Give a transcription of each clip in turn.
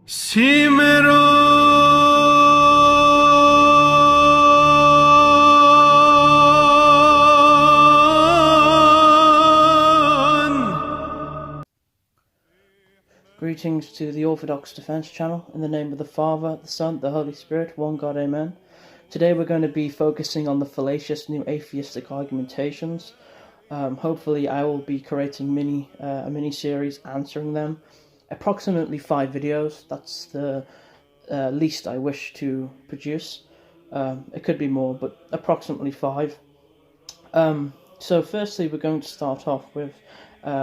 Greetings to the Orthodox Defense channel. In the name of the Father, the Son, the Holy Spirit, one God, amen. Today we're going to be focusing on the fallacious new atheistic argumentations. Hopefully I will be creating a mini-series answering them. Approximately 5 videos, that's the least I wish to produce. It could be more, but approximately 5. So firstly we're going to start off with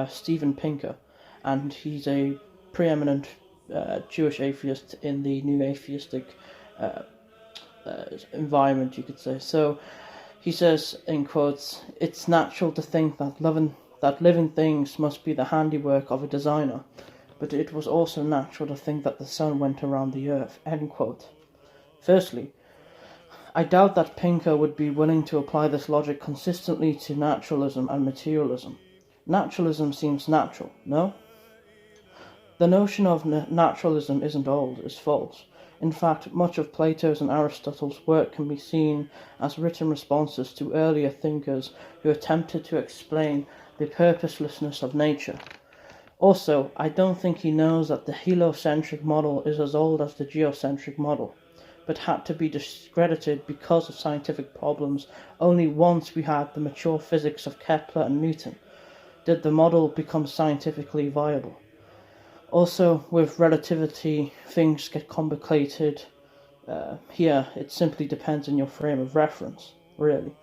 Steven Pinker, and he's a preeminent Jewish atheist in the new atheistic environment, you could say. So he says, in quotes, "It's natural to think that living things must be the handiwork of a designer, but it was also natural to think that the sun went around the earth," end quote. Firstly, I doubt that Pinker would be willing to apply this logic consistently to naturalism and materialism. Naturalism seems natural, no? The notion of naturalism isn't old, it's false. In fact, much of Plato's and Aristotle's work can be seen as written responses to earlier thinkers who attempted to explain the purposelessness of nature. Also, I don't think he knows that the heliocentric model is as old as the geocentric model, but had to be discredited because of scientific problems. Only once we had the mature physics of Kepler and Newton did the model become scientifically viable. Also, with relativity, things get complicated. Here, it simply depends on your frame of reference, really.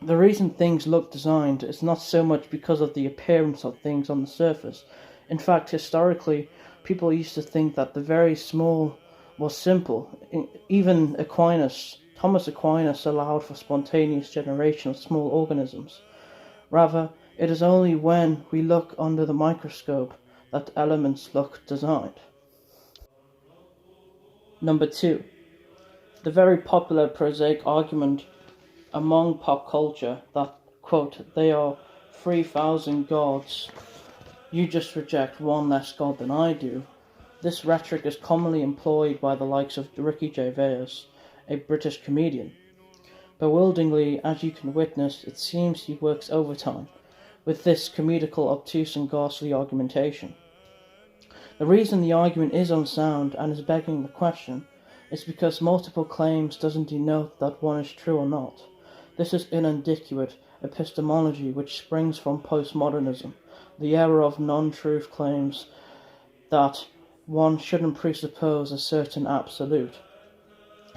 The reason things look designed is not so much because of the appearance of things on the surface. In fact, historically, people used to think that the very small was simple. Even Thomas Aquinas allowed for spontaneous generation of small organisms. Rather, it is only when we look under the microscope that elements look designed. Number 2. The very popular prosaic argument among pop culture that, quote, "they are 3,000 gods, you just reject one less god than I do." This rhetoric is commonly employed by the likes of Ricky Gervais, a British comedian. Bewilderingly, as you can witness, it seems he works overtime with this comedical, obtuse and ghastly argumentation. The reason the argument is unsound and is begging the question is because multiple claims doesn't denote that one is true or not. This is inadequate epistemology which springs from postmodernism, the era of non-truth claims that one shouldn't presuppose a certain absolute.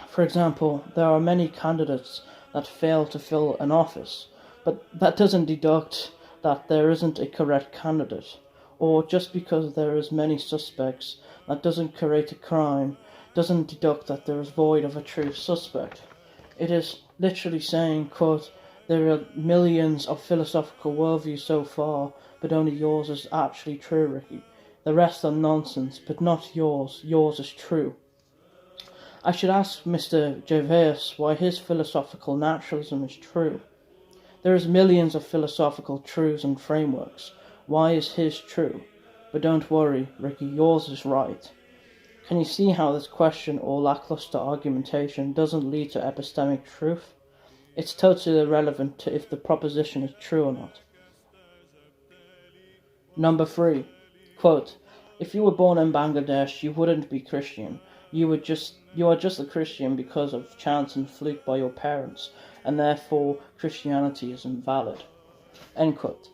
For example, there are many candidates that fail to fill an office, but that doesn't deduct that there isn't a correct candidate. Or just because there is many suspects, that doesn't create a crime, doesn't deduct that there is void of a true suspect. It is literally saying, quote, "there are millions of philosophical worldviews so far, but only yours is actually true, Ricky. The rest are nonsense, but not yours. Yours is true." I should ask Mr. Gervias why his philosophical naturalism is true. There is millions of philosophical truths and frameworks. Why is his true? But don't worry, Ricky, yours is right. Can you see how this question or lackluster argumentation doesn't lead to epistemic truth? It's totally irrelevant to if the proposition is true or not. Number 3. Quote, "if you were born in Bangladesh, you wouldn't be Christian. You are just a Christian because of chance and fluke by your parents, and therefore Christianity is invalid." End quote.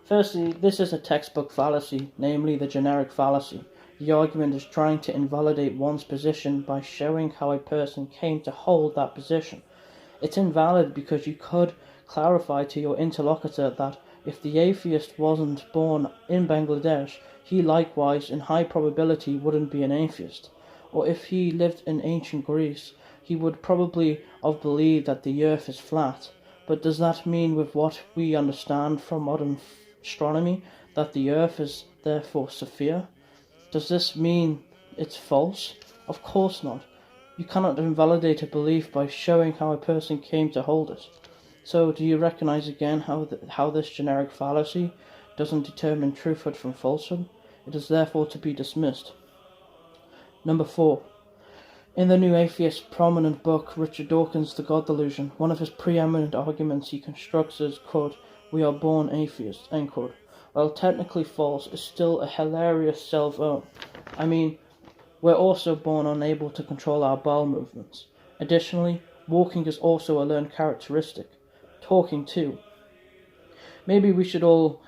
Firstly, this is a textbook fallacy, namely the generic fallacy. The argument is trying to invalidate one's position by showing how a person came to hold that position. It's invalid because you could clarify to your interlocutor that if the atheist wasn't born in Bangladesh, he likewise, in high probability, wouldn't be an atheist. Or if he lived in ancient Greece, he would probably have believed that the earth is flat. But does that mean, with what we understand from modern astronomy, that the earth is therefore sphere? Does this mean it's false? Of course not. You cannot invalidate a belief by showing how a person came to hold it. So do you recognize again how this generic fallacy doesn't determine truthhood from falsehood? It is therefore to be dismissed. Number 4. In the New Atheist prominent book, Richard Dawkins' The God Delusion, one of his preeminent arguments he constructs is, quote, "We are born atheists," end quote. While technically false, is still a hilarious self-own. I mean, we're also born unable to control our bowel movements. Additionally, walking is also a learned characteristic. Talking too. Maybe we should all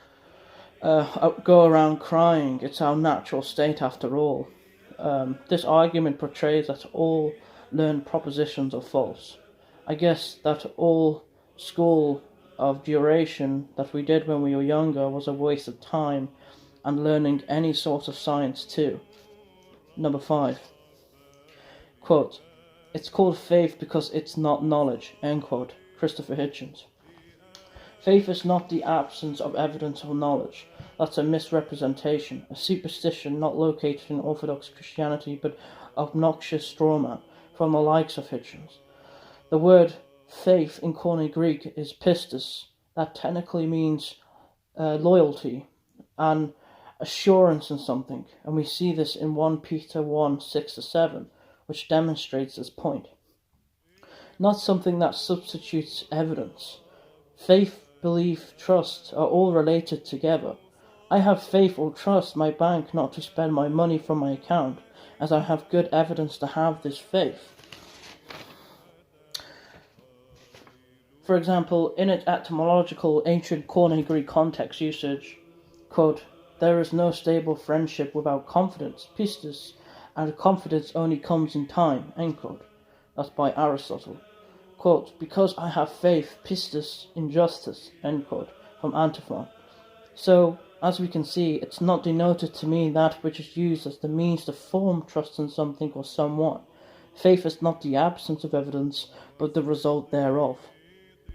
go around crying. It's our natural state after all. This argument portrays that all learned propositions are false. I guess that all school of duration that we did when we were younger was a waste of time, and learning any sort of science too. Number 5. Quote, "It's called faith because it's not knowledge," end quote. Christopher Hitchens. Faith is not the absence of evidence or knowledge. That's a misrepresentation, a superstition not located in Orthodox Christianity, but obnoxious strawman from the likes of Hitchens. The word faith in Koine Greek is pistis. That technically means loyalty and assurance in something, and we see this in 1 Peter 1, 6-7, which demonstrates this point. Not something that substitutes evidence. Faith, belief, trust are all related together. I have faith or trust my bank not to spend my money from my account, as I have good evidence to have this faith. For example, in its etymological ancient Koine Greek context usage, quote, "There is no stable friendship without confidence, pistis, and confidence only comes in time," end quote. That's by Aristotle. Quote, "Because I have faith, pistis, in justice," end quote, from Antiphon. So, as we can see, it's not denoted to mean that which is used as the means to form trust in something or someone. Faith is not the absence of evidence, but the result thereof.